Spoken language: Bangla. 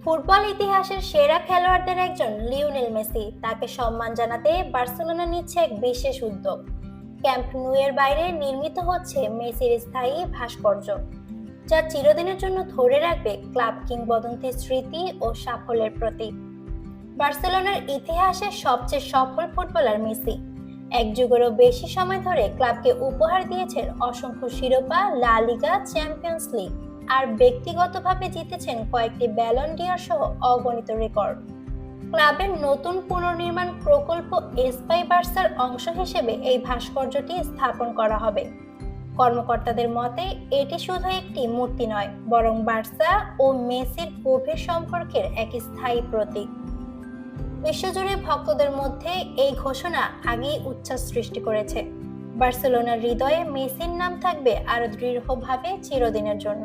ফুটবল ইতিহাসের সেরা খেলোয়াড়দের একজন লিওনেল মেসি, তাকে সম্মান জানাতে বার্সেলোনা নিচ্ছে এক বিশেষ উদ্যোগ। ক্যাম্প নু এর বাইরে নির্মিত হচ্ছে মেসির স্থায়ী ভাস্কর্য, যা চিরদিনের জন্য ধরে রাখবে ক্লাব কিংবদন্তির স্মৃতি ও সাফল্যের প্রতীক। বার্সেলোনার ইতিহাসে সবচেয়ে সফল ফুটবলার মেসি এক যুগেরও বেশি সময় ধরে ক্লাবকে উপহার দিয়েছেন অসংখ্য শিরোপা, লা লিগা, চ্যাম্পিয়ন্স লিগ, আর ব্যক্তিগতভাবে জিতেছেন কয়েকটি ব্যালন ডি'অর সহ অগণিত রেকর্ড। ক্লাবের নতুন পুনর্নির্মাণ প্রকল্প এসপাই বার্সার অংশ হিসেবে এই ভাস্কর্যটি স্থাপন করা হবে। কর্মকর্তাদের মতে এটি শুধু একটি মূর্তি নয়, বরং বার্সা ও মেসির গভীর সম্পর্কের এক স্থায়ী প্রতীক। বিশ্বজুড়ে ভক্তদের মধ্যে এই ঘোষণা আগেই উচ্ছ্বাস সৃষ্টি করেছে। বার্সেলোনার হৃদয়ে মেসির নাম থাকবে আরো দৃঢ়ভাবে চিরদিনের জন্য।